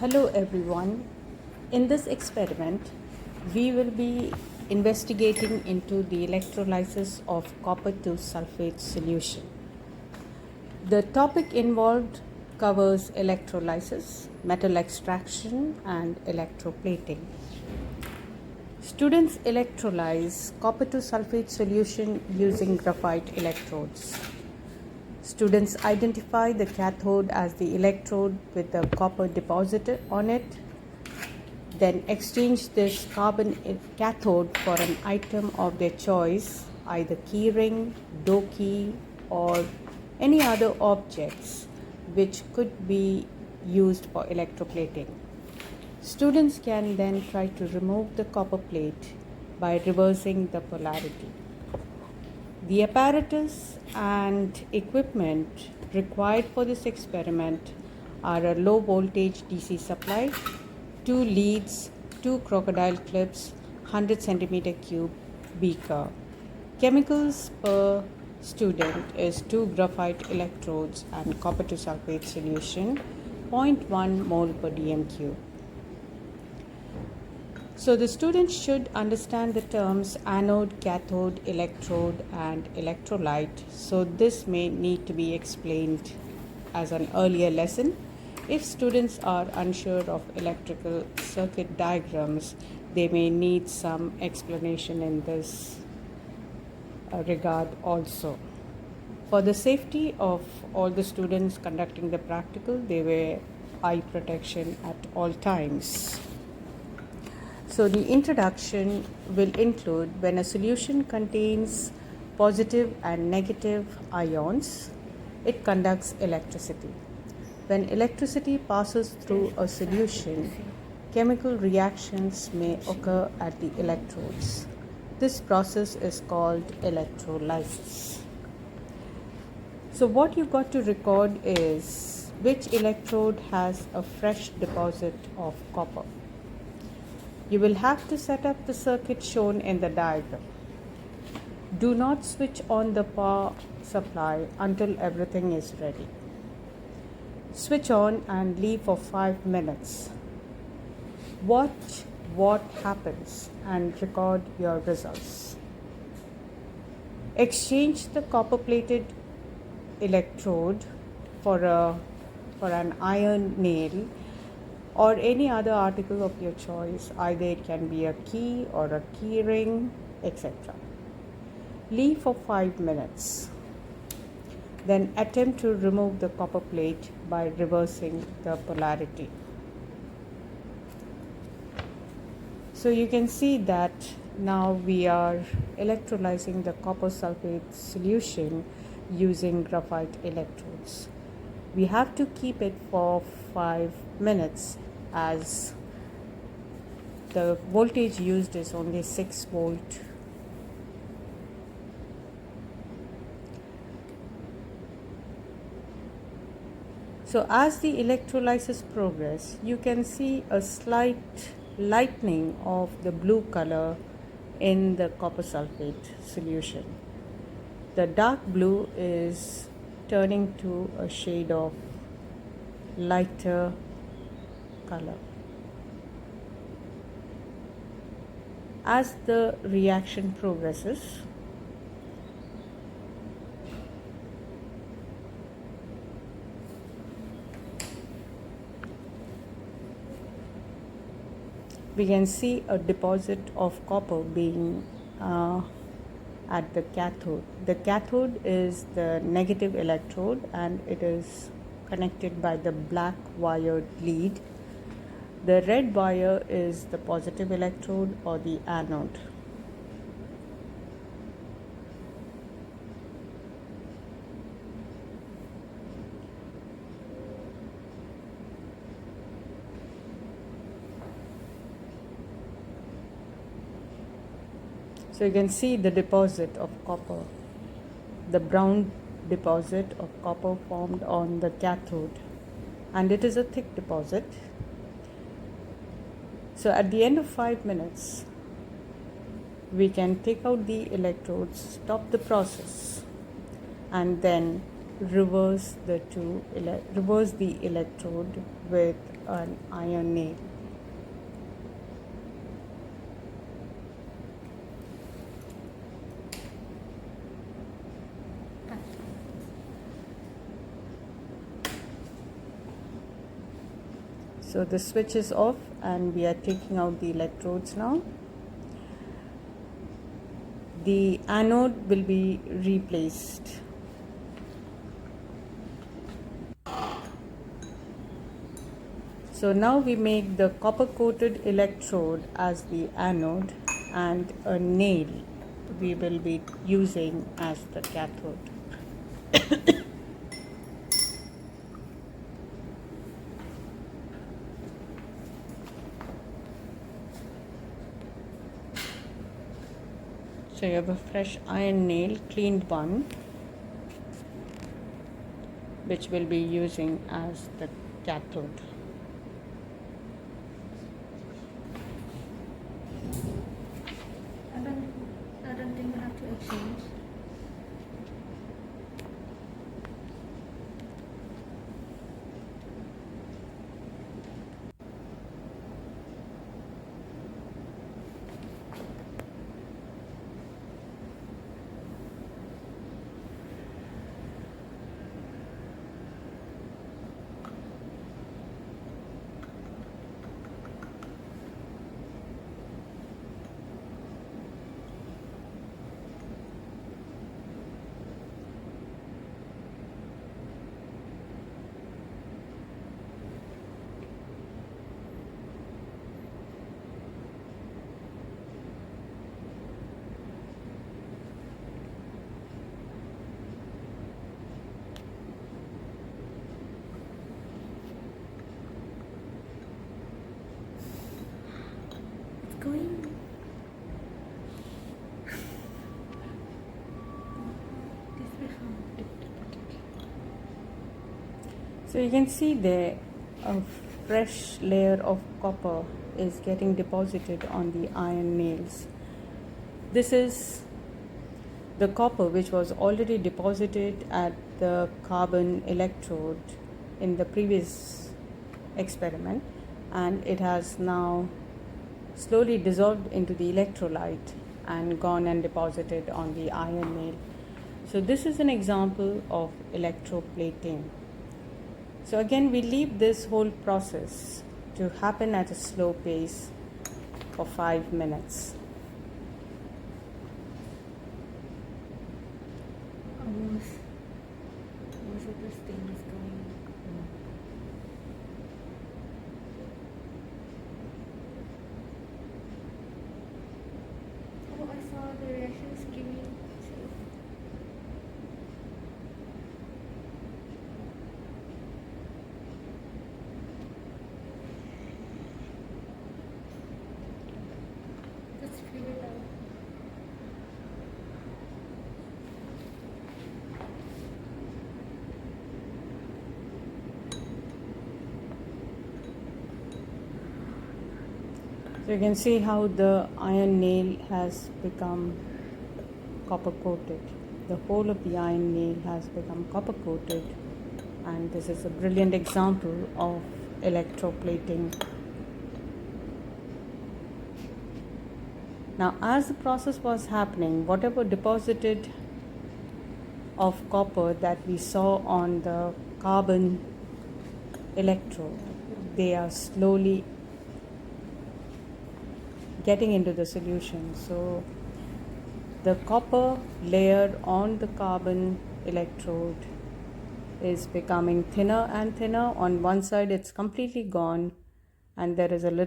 Hello everyone. In this experiment, we will be investigating into the electrolysis of copper to sulphate solution. The topic involved covers electrolysis, metal extraction and electroplating. Students electrolyze copper to sulphate solution using graphite electrodes. Students identify the cathode as the electrode with the copper deposited on it, then exchange this carbon cathode for an item of their choice, either keyring, door key, or any other objects which could be used for electroplating. Students can then try to remove the copper plate by reversing the polarity. The apparatus and equipment required for this experiment are a low voltage DC supply, 2 leads, 2 crocodile clips, 100 centimeter cube beaker. Chemicals per student is 2 graphite electrodes and copper to sulphate solution, 0.1 mole per dm cube. So the students should understand the terms anode, cathode, electrode and electrolyte. So this may need to be explained as an earlier lesson. If students are unsure of electrical circuit diagrams, they may need some explanation in this regard also. For the safety of all the students conducting the practical, they wear eye protection at all times. So the introduction will include when a solution contains positive and negative ions, it conducts electricity. When electricity passes through a solution, chemical reactions may occur at the electrodes. This process is called electrolysis. So what you've got to record is which electrode has a fresh deposit of copper. You will have to set up the circuit shown in the diagram. Do not switch on the power supply until everything is ready. Switch on and leave for 5 minutes. Watch what happens and record your results. Exchange the copper plated electrode for an iron nail or any other article of your choice, either it can be a key or a key ring, etc. Leave for 5 minutes. Then attempt to remove the copper plate by reversing the polarity. So you can see that now we are electrolyzing the copper sulphate solution using graphite electrodes. We have to keep it for 5 minutes as the voltage used is only 6 volt. So as the electrolysis progresses, you can see a slight lightening of the blue color in the copper sulphate solution. The dark blue is turning to a shade of lighter color. As the reaction progresses, we can see a deposit of copper being at the cathode. The cathode is the negative electrode and it is connected by the black wired lead. The red wire is the positive electrode or the anode. So you can see the deposit of copper, the brown deposit of copper formed on the cathode, and it is a thick deposit. So at the end of 5 minutes, we can take out the electrodes, stop the process, and then reverse the electrode with an iron nail. So the switch is off and we are taking out the electrodes now. The anode will be replaced. So now we make the copper coated electrode as the anode and a nail we will be using as the cathode. So you have a fresh iron nail, cleaned one, which we'll be using as the cathode. I don't think we have to exchange. Going. So you can see there a fresh layer of copper is getting deposited on the iron nails. This is the copper which was already deposited at the carbon electrode in the previous experiment, and it has now slowly dissolved into the electrolyte and gone and deposited on the iron nail. So this is an example of electroplating. So again, we leave this whole process to happen at a slow pace for 5 minutes. Most of this thing is going. Oh, I saw the reaction screen. Let's figure it out. So you can see how the iron nail has become copper coated. The whole of the iron nail has become copper coated, and this is a brilliant example of electroplating. Now, as the process was happening, whatever deposited of copper that we saw on the carbon electrode, they are slowly getting into the solution. So the copper layer on the carbon electrode is becoming thinner and thinner. On one side it's completely gone, and there is a little